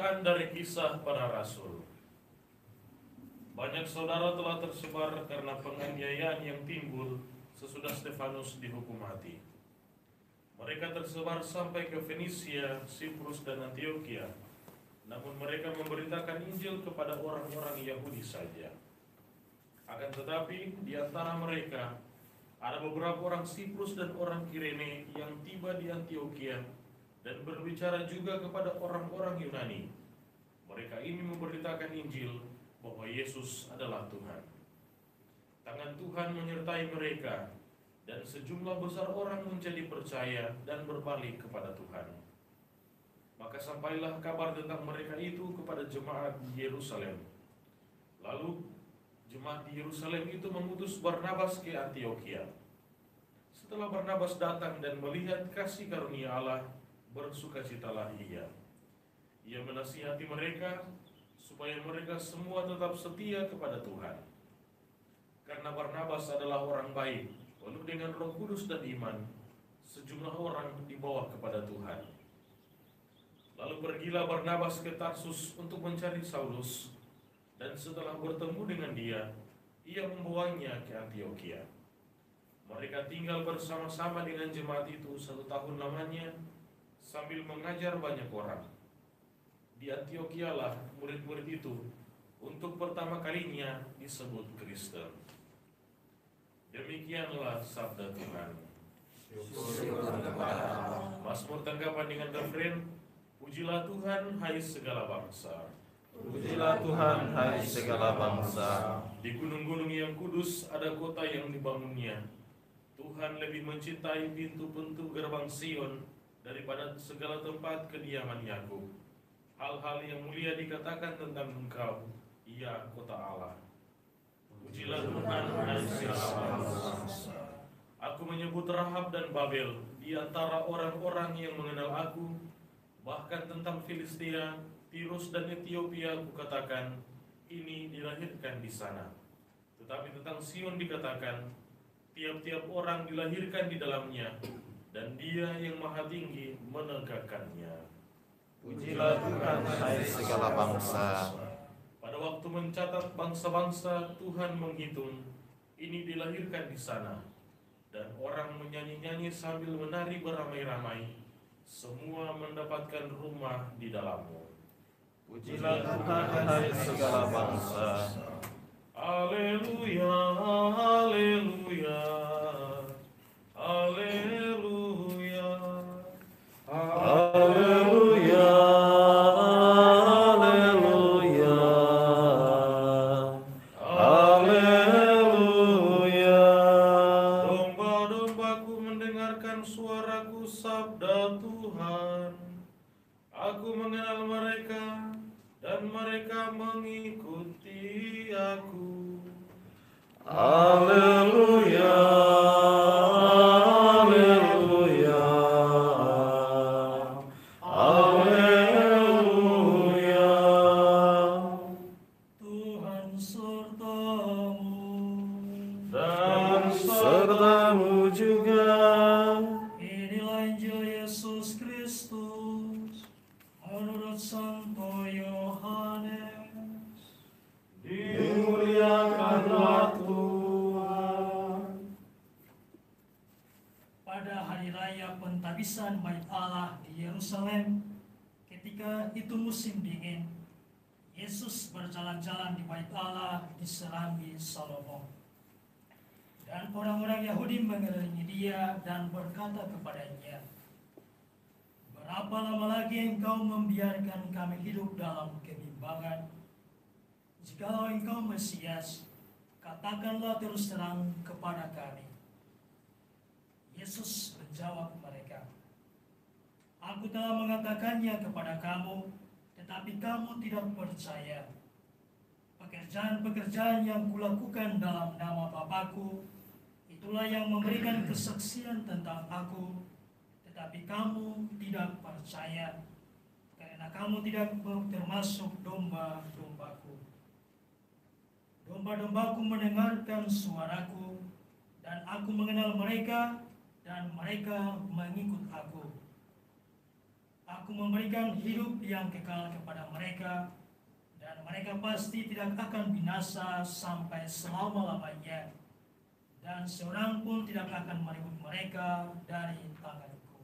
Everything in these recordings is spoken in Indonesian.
Bacaan dari Kisah Para Rasul. Banyak saudara telah tersebar karena penganiayaan yang timbul sesudah Stefanus dihukum mati. Mereka tersebar sampai ke Fenisia, Siprus, dan Antioquia. Namun mereka memberitakan Injil kepada orang-orang Yahudi saja. Akan tetapi di antara mereka ada beberapa orang Siprus dan orang Kirene yang tiba di Antioquia dan berbicara juga kepada orang-orang Yunani. Mereka ini memberitakan Injil bahwa Yesus adalah Tuhan. Tangan Tuhan menyertai mereka, dan sejumlah besar orang menjadi percaya dan berbalik kepada Tuhan. Maka sampailah kabar tentang mereka itu kepada jemaat di Yerusalem. Lalu jemaat di Yerusalem itu mengutus Barnabas ke Antioquia. Setelah Barnabas datang dan melihat kasih karunia Allah, bersukacitalah ia. Ia menasihati mereka supaya mereka semua tetap setia kepada Tuhan. Karena Barnabas adalah orang baik, penuh dengan Roh Kudus dan iman, sejumlah orang dibawa kepada Tuhan. Lalu pergilah Barnabas ke Tarsus untuk mencari Saulus, dan setelah bertemu dengan dia, ia membawanya ke Antioquia. Mereka tinggal bersama-sama dengan jemaat itu 1 tahun lamanya, sambil mengajar banyak orang. Di Antioquia lah murid-murid itu untuk pertama kalinya disebut Kristen. Demikianlah sabda Tuhan. Mazmur tanggapan dengan refren, pujilah Tuhan hai segala bangsa. Pujilah Tuhan hai segala bangsa. Di gunung-gunung yang kudus ada kota yang dibangunnya. Tuhan lebih mencintai pintu-pintu gerbang Sion daripada segala tempat kediaman Yakub. Hal-hal yang mulia dikatakan tentang Engkau, ya kota Allah. Pujilah Tuhan hai segala bangsa. Aku menyebut Rahab dan Babel di antara orang-orang yang mengenal aku. Bahkan tentang Filistia, Tirus dan Ethiopia aku katakan, ini dilahirkan di sana. Tetapi tentang Sion dikatakan, tiap-tiap orang dilahirkan di dalamnya, dan Dia yang Maha Tinggi menegakkannya. Pujilah Tuhan hai segala bangsa. Pada waktu mencatat bangsa-bangsa, Tuhan menghitung, ini dilahirkan di sana. Dan orang menyanyi-nyanyi sambil menari beramai-ramai, semua mendapatkan rumah di dalammu. Pujilah Tuhan hai segala bangsa. Haleluya, haleluya, haleluya, Haleluya, haleluya, haleluya. Domba-dombaku mendengarkan suaraku, sabda Tuhan. Aku mengenal mereka, dan mereka mengikuti aku. Haleluya, haleluya, haleluya. Tuhan sertamu. Dan Sertamu juga. Inilah Injil Yesus Kristus menurut Santo Yohanes. Dimuliakanlah Tuhan. Pada hari raya pentabisan Bait Allah di Yerusalem, ketika itu musim dingin, Yesus berjalan-jalan di Bait Allah di Serambi Salomo. Dan orang-orang Yahudi mengelilingi dia dan berkata kepadanya, "Berapa lama lagi engkau membiarkan kami hidup dalam kebimbangan? Jikalau engkau Mesias, katakanlah terus terang kepada kami." Yesus menjawab mereka, "Aku telah mengatakannya kepada kamu, tetapi kamu tidak percaya. Pekerjaan-pekerjaan yang kulakukan dalam nama Bapa-Ku, itulah yang memberikan kesaksian tentang aku, tetapi kamu tidak percaya, karena kamu tidak termasuk domba-dombaku. Domba-dombaku mendengarkan suaraku, dan aku mengenal mereka, dan mereka mengikut aku. Aku memberikan hidup yang kekal kepada mereka, dan mereka pasti tidak akan binasa sampai selama-lamanya, dan seorang pun tidak akan merebut mereka dari tanganku.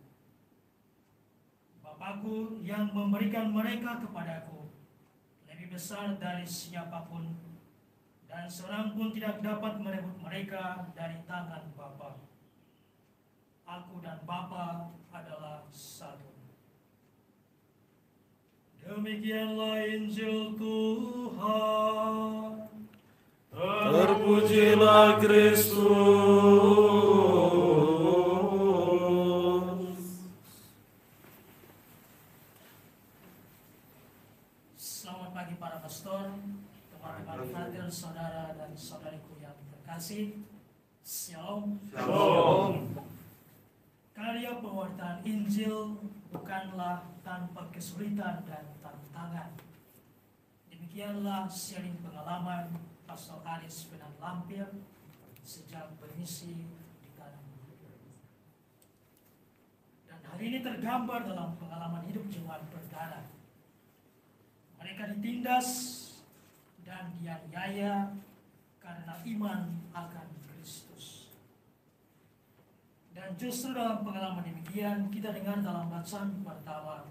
Bapakku yang memberikan mereka kepadaku lebih besar dari siapapun, dan seorang pun tidak dapat merebut mereka dari tangan Bapa. Aku dan Bapa adalah satu. Demikianlah Injil Tuhan. Terpujilah Kristus. Selamat pagi para pastor, teman-teman frater, saudara dan saudariku yang terkasih. Shalom. Shalom. Karya pewartaan Injil bukanlah tanpa kesulitan dan tantangan. Demikianlah sharing pengalaman Pastor Aris Benan Lampir sejak bermisi di tanah. Dan hal ini tergambar dalam pengalaman hidup jemaat berdarah. Mereka ditindas dan dianiaya karena iman akan Kristus. Dan justru dalam pengalaman demikian kita dengar dalam bacaan pertama,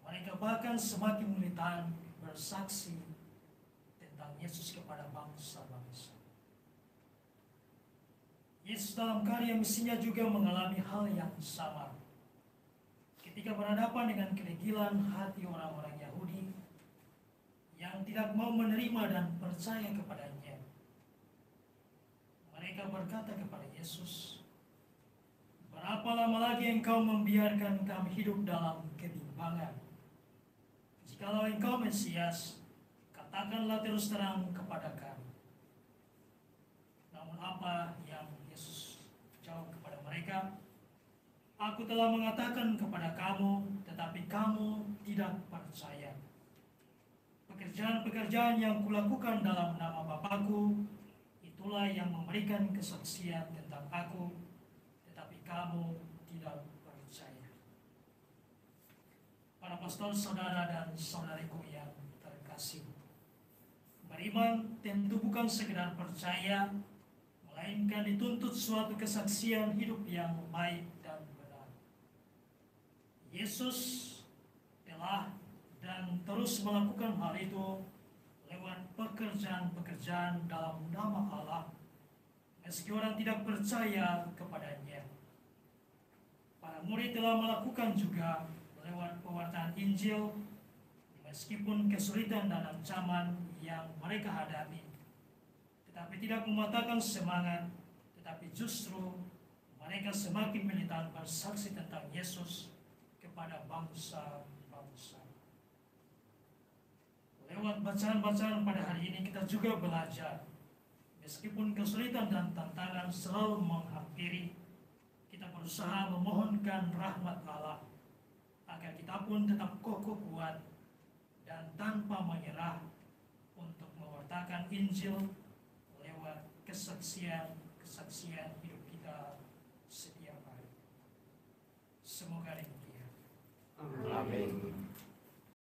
mereka bahkan semakin militan bersaksi tentang Yesus kepada bangsa-bangsa. Yesus dalam karya misinya juga mengalami hal yang sama. Ketika berhadapan dengan kedegilan hati orang-orang Yahudi yang tidak mau menerima dan percaya kepadanya, mereka berkata kepada Yesus, "Berapa lama lagi engkau membiarkan kami hidup dalam kebimbangan? Jikalau engkau Mesias, katakanlah terus terang kepada kami." Namun apa yang Yesus jawab kepada mereka? "Aku telah mengatakan kepada kamu, tetapi kamu tidak percaya. Pekerjaan-pekerjaan yang kulakukan dalam nama Bapakku, itulah yang memberikan kesaksian tentang aku, tetapi kamu tidak percaya." Para pastor, saudara dan saudariku yang terkasih, beriman tentu bukan sekedar percaya, melainkan dituntut suatu kesaksian hidup yang baik dan benar. Yesus telah dan terus melakukan hal itu lewat pekerjaan-pekerjaan dalam nama Allah, meski orang tidak percaya kepadanya. Para murid telah melakukan juga lewat pewartaan Injil, meskipun kesulitan dan ancaman yang mereka hadapi, tetapi tidak mematahkan semangat, tetapi justru mereka semakin militan bersaksi tentang Yesus kepada bangsa-bangsa. Lewat bacaan-bacaan pada hari ini kita juga belajar, meskipun kesulitan dan tantangan selalu menghampiri, kita berusaha memohonkan rahmat Allah, agar kita pun tetap kokoh kuat dan tanpa menyerah untuk mewartakan Injil lewat kesaksian hidup kita setiap hari. Semoga demikian. Amin.